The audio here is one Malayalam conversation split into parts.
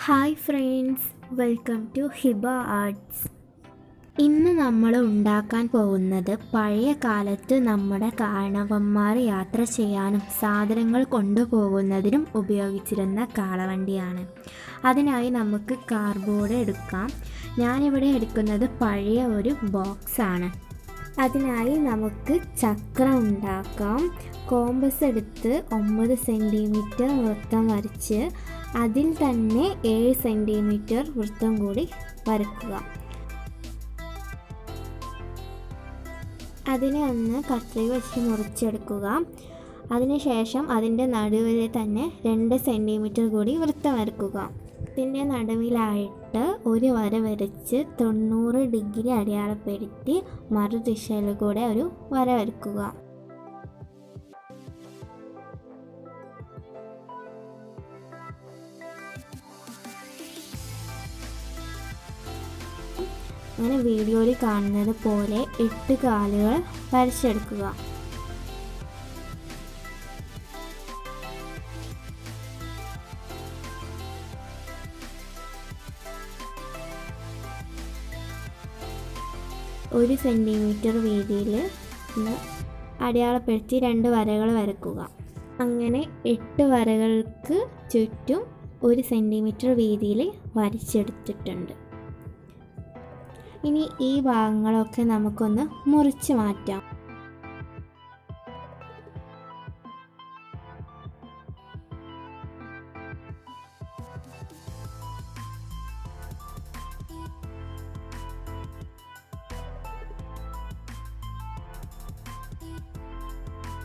Hi friends, welcome to Hiba arts. ഇന്ന് നമ്മൾ ഉണ്ടാക്കാൻ പോകുന്നത് പഴയ കാലത്ത് നമ്മുടെ കാരണവന്മാർ യാത്ര ചെയ്യാനും സാധനങ്ങൾ കൊണ്ടുപോകുന്നതിനും ഉപയോഗിച്ചിരുന്ന കാളവണ്ടിയാണ്. അതിനായി നമുക്ക് കാർഡ്ബോർഡ് എടുക്കാം. ഞാനിവിടെ എടുക്കുന്നത് പഴയ ഒരു ബോക്സാണ്. അതിനായി നമുക്ക് ചക്രം ഉണ്ടാക്കാം. കോമ്പസ് എടുത്ത് 9 സെൻറ്റിമീറ്റർ വൃത്തം വരച്ച് അതിൽ തന്നെ 7 സെൻറ്റിമീറ്റർ വൃത്തം കൂടി വരയ്ക്കുക. അതിനെ ഒന്ന് കത്രിക വെച്ച് മുറിച്ചെടുക്കുക. അതിനുശേഷം അതിൻ്റെ നടുവിൽ തന്നെ 2 സെൻറ്റിമീറ്റർ കൂടി വൃത്തം വരയ്ക്കുക. ഇതിൻ്റെ നടുവിലായിട്ട് ഒരു വര വരച്ച് 90 ഡിഗ്രി അടയാളപ്പെടുത്തി മറുദിശയിൽ കൂടെ ഒരു വര വരയ്ക്കുക. അങ്ങനെ വീഡിയോയിൽ കാണുന്നത് പോലെ 8 കാലുകൾ വരച്ചെടുക്കുക. ഒരു സെൻറ്റിമീറ്റർ വീതിയിൽ അടയാളപ്പെടുത്തി 2 വരകൾ വരയ്ക്കുക. അങ്ങനെ 8 വരകൾക്ക് ചുറ്റും 1 സെൻറ്റിമീറ്റർ വീതിയിൽ വരച്ചെടുത്തിട്ടുണ്ട്. ഇനി ഈ ഭാഗങ്ങളൊക്കെ നമുക്കൊന്ന് മുറിച്ച് മാറ്റാം.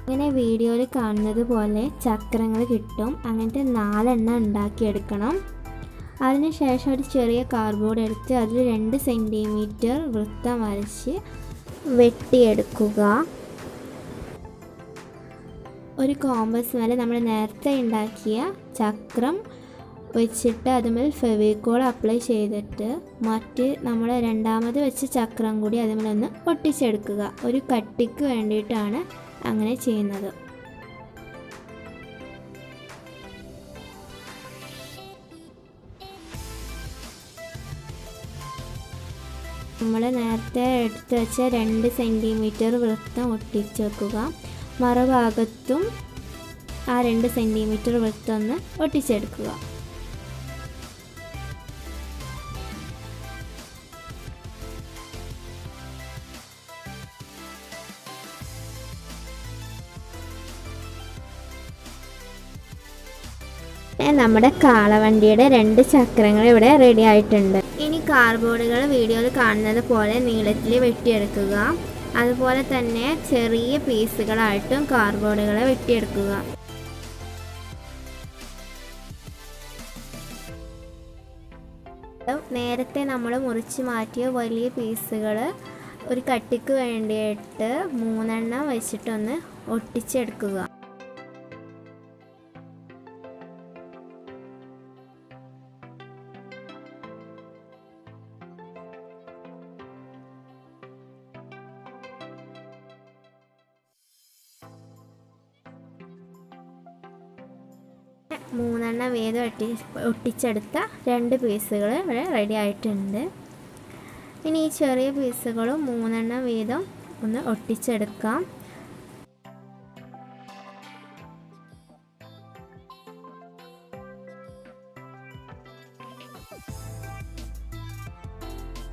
ഇങ്ങനെ വീഡിയോയിൽ കാണുന്നത് പോലെ ചക്രങ്ങൾ കിട്ടും. അങ്ങനത്തെ 4 എണ്ണം ഉണ്ടാക്കിയെടുക്കണം. അതിനുശേഷം ഒരു ചെറിയ കാർഡ്ബോർഡ് എടുത്ത് അതിൽ 2 സെൻറ്റിമീറ്റർ വൃത്തം വരച്ച് വെട്ടിയെടുക്കുക. ഒരു കോമ്പസ് മേലെ നമ്മൾ നേരത്തെ ഉണ്ടാക്കിയ ചക്രം വെച്ചിട്ട് അതുമേൽ ഫെവിക്കോൾ അപ്ലൈ ചെയ്തിട്ട് മറ്റ് നമ്മൾ രണ്ടാമത് വെച്ച ചക്രം കൂടി അതുമേലൊന്ന് ഒട്ടിച്ചെടുക്കുക. ഒരു കട്ടിക്ക് വേണ്ടിയിട്ടാണ് അങ്ങനെ ചെയ്യുന്നത്. നമ്മൾ നേരത്തെ എടുത്ത് വെച്ച 2 സെൻറ്റിമീറ്റർ വൃത്തം ഒട്ടിച്ച് വെക്കുക. മറുഭാഗത്തും ആ 2 സെൻറ്റിമീറ്റർ വൃത്തം ഒന്ന് ഒട്ടിച്ചെടുക്കുക. നമ്മുടെ കാളവണ്ടിയുടെ 2 ചക്രങ്ങൾ ഇവിടെ റെഡി ആയിട്ടുണ്ട്. ഇനി കാർഡ്ബോർഡുകൾ വീഡിയോയിൽ കാണുന്നത് പോലെ നീളത്തിൽ വെട്ടിയെടുക്കുക. അതുപോലെ തന്നെ ചെറിയ പീസുകളായിട്ടും കാർഡ്ബോർഡുകളെ വെട്ടിയെടുക്കുക. നേരത്തെ നമ്മൾ മുറിച്ച് മാറ്റിയ വലിയ പീസുകൾ ഒരു കട്ടിക്ക് വേണ്ടിയിട്ട് 3 എണ്ണം വെച്ചിട്ടൊന്ന് ഒട്ടിച്ചെടുക്കുക. മൂന്നെണ്ണം വീതം ഒട്ടിച്ചെടുത്ത 2 പീസുകൾ ഇവിടെ റെഡി ആയിട്ടുണ്ട്. ഇനി ഈ ചെറിയ പീസുകളും 3 എണ്ണം വീതം ഒന്ന് ഒട്ടിച്ചെടുക്കാം.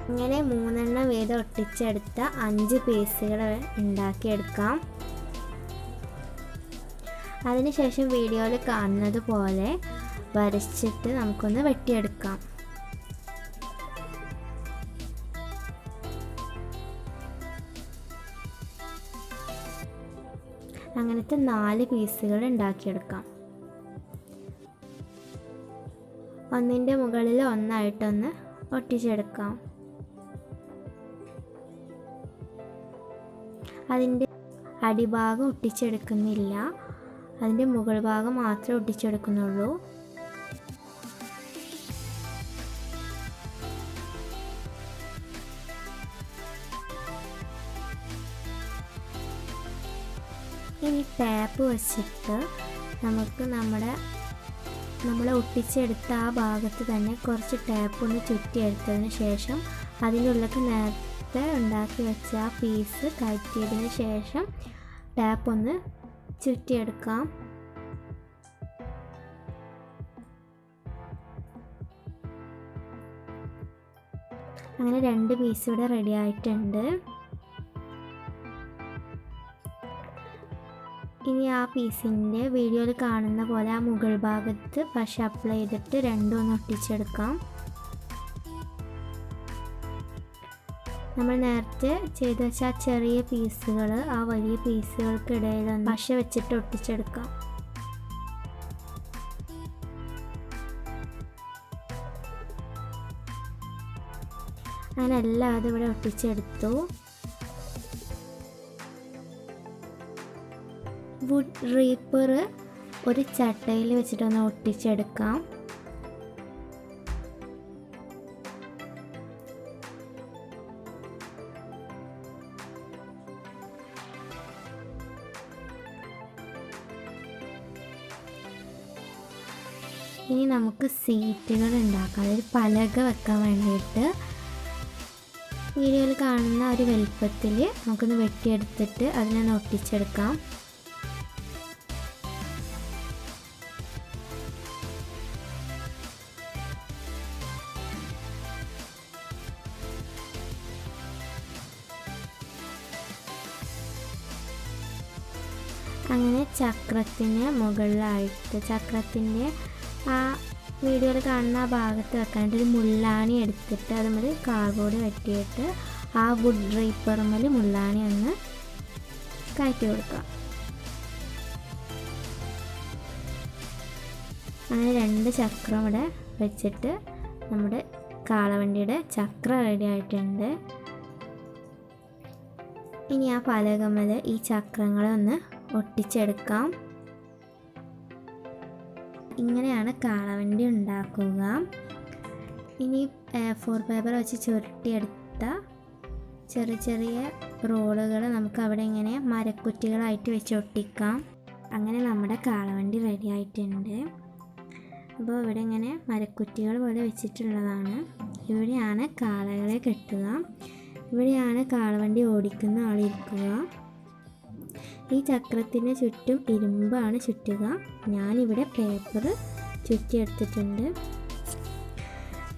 ഇങ്ങനെ 3 എണ്ണം വീതം ഒട്ടിച്ചെടുത്ത 5 പീസുകൾ ഉണ്ടാക്കിയെടുക്കാം. അതിനുശേഷം വീഡിയോയിൽ കാണുന്നത് പോലെ വരച്ചിട്ട് നമുക്കൊന്ന് വെട്ടിയെടുക്കാം. അങ്ങനത്തെ 4 പീസുകൾ ഉണ്ടാക്കിയെടുക്കാം. ഒന്നിൻ്റെ മുകളിൽ ഒന്നായിട്ടൊന്ന് ഒട്ടിച്ചെടുക്കാം. അതിൻ്റെ അടിഭാഗം ഒട്ടിച്ചെടുക്കുന്നില്ല, അതിൻ്റെ മുകൾ ഭാഗം മാത്രമേ ഒട്ടിച്ചെടുക്കുന്നുള്ളൂ. ഇനി ടാപ്പ് വെച്ചിട്ട് നമുക്ക് നമ്മുടെ നമ്മൾ ഒട്ടിച്ചെടുത്ത ആ ഭാഗത്ത് തന്നെ കുറച്ച് ടാപ്പ് ഒന്ന് ചുറ്റിയെടുത്തതിന് ശേഷം അതിൻ്റെ ഉള്ളിലേക്ക് നേരത്തെ ഉണ്ടാക്കി വെച്ച ആ പീസ് കയറ്റിയതിന് ശേഷം ടാപ്പ് ഒന്ന് ചുറ്റിയെടുക്കാം. അങ്ങനെ 2 പീസ് ഇവിടെ റെഡി ആയിട്ടുണ്ട്. ഇനി ആ പീസിൻ്റെ വീഡിയോയിൽ കാണുന്ന പോലെ ആ മുകൾ ഭാഗത്ത് പശ അപ്ലൈ ചെയ്തിട്ട് രണ്ടും ഒന്ന് ഒട്ടിച്ചെടുക്കാം. നമ്മൾ നേരത്തെ ചെയ്ത് വെച്ച ആ ചെറിയ പീസുകൾ ആ വലിയ പീസുകൾക്കിടയിൽ പശ വെച്ചിട്ട് ഒട്ടിച്ചെടുക്കാം. അങ്ങനെ എല്ലാം അതിവിടെ ഒട്ടിച്ചെടുത്തു. വുഡ് റീപ്പർ ഒരു ചട്ടയിൽ വെച്ചിട്ടൊന്ന് ഒട്ടിച്ചെടുക്കാം. ഇനി നമുക്ക് സീറ്റുകൾ ഉണ്ടാക്കാം. അതായത് പലക വെക്കാൻ വേണ്ടിയിട്ട് വീഡിയോയിൽ കാണുന്ന ഒരു വലുപ്പത്തിൽ നമുക്കൊന്ന് വെട്ടിയെടുത്തിട്ട് അതിനൊന്ന് ഒട്ടിച്ചെടുക്കാം. അങ്ങനെ ചക്രത്തിന് മുകളിലായിട്ട് ചക്രത്തിൻ്റെ ആ വീഡിയോയിൽ കാണുന്ന ആ ഭാഗത്ത് വെക്കാനായിട്ട് ഒരു മുള്ളാണി എടുത്തിട്ട് അതുമ്മൽ കാർഡ്ബോർഡ് കെട്ടിയിട്ട് ആ വുഡ് ഡ്രൈപ്പറുമ്മൽ മുള്ളാണി ഒന്ന് കയറ്റി കൊടുക്കുക. അങ്ങനെ 2 ചക്രം ഇവിടെ വെച്ചിട്ട് നമ്മുടെ കാളവണ്ടിയുടെ ചക്രം റെഡി ആയിട്ടുണ്ട്. ഇനി ആ പലകമ്മൽ ഈ ചക്രങ്ങളെ ഒന്ന് ഒട്ടിച്ചെടുക്കാം. ഇങ്ങനെയാണ് കാളവണ്ടി ഉണ്ടാക്കുക. ഇനി A4 പേപ്പർ വെച്ച് ചുരുട്ടിയെടുത്ത ചെറിയ ചെറിയ റോളുകൾ നമുക്ക് അവിടെ ഇങ്ങനെ മരക്കുറ്റികളായിട്ട് വെച്ച് ഒട്ടിക്കാം. അങ്ങനെ നമ്മുടെ കാളവണ്ടി റെഡി ആയിട്ടുണ്ട്. അപ്പോൾ ഇവിടെ ഇങ്ങനെ മരക്കുറ്റികൾ പോലെ വെച്ചിട്ടുള്ളതാണ്. ഇവിടെയാണ് കാളകളെ കെട്ടുക. ഇവിടെയാണ് കാളവണ്ടി ഓടിക്കുന്ന ആളിരിക്കുക. ഈ ചക്രത്തിന് ചുറ്റും ഇരുമ്പാണ് ചുറ്റുക. ഞാനിവിടെ പേപ്പർ ചുറ്റിയെടുത്തിട്ടുണ്ട്.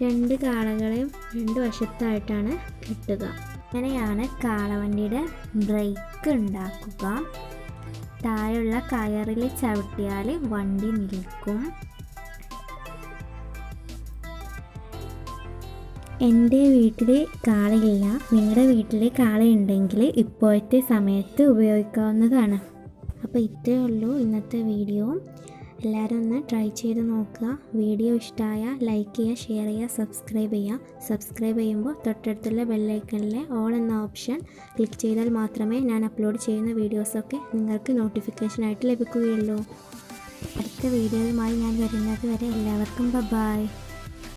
2 കാളകളെയും 2 വശത്തായിട്ടാണ് കെട്ടുക. അങ്ങനെയാണ് കാളവണ്ടിയുടെ ബ്രേക്ക് ഉണ്ടാക്കുക. താഴെയുള്ള കയറിൽ ചവിട്ടിയാൽ വണ്ടി നിൽക്കും. എൻ്റെ വീട്ടിൽ കാളയില്ല. നിങ്ങളുടെ വീട്ടിൽ കാളയുണ്ടെങ്കിൽ ഇപ്പോഴത്തെ സമയത്ത് ഉപയോഗിക്കാവുന്നതാണ്. അപ്പോൾ ഇത്രയേ ഉള്ളൂ ഇന്നത്തെ വീഡിയോ. എല്ലാവരും ഒന്ന് ട്രൈ ചെയ്ത് നോക്കുക. വീഡിയോ ഇഷ്ടമായ ലൈക്ക് ചെയ്യുക, ഷെയർ ചെയ്യുക, സബ്സ്ക്രൈബ് ചെയ്യുക. സബ്സ്ക്രൈബ് ചെയ്യുമ്പോൾ തൊട്ടടുത്തുള്ള ബെല്ലൈക്കണിലെ ഓൾ എന്ന ഓപ്ഷൻ ക്ലിക്ക് ചെയ്താൽ മാത്രമേ ഞാൻ അപ്ലോഡ് ചെയ്യുന്ന വീഡിയോസൊക്കെ നിങ്ങൾക്ക് നോട്ടിഫിക്കേഷനായിട്ട് ലഭിക്കുകയുള്ളൂ. അടുത്ത വീഡിയോയുമായി ഞാൻ വരുന്നത് വരെ എല്ലാവർക്കും ബൈ.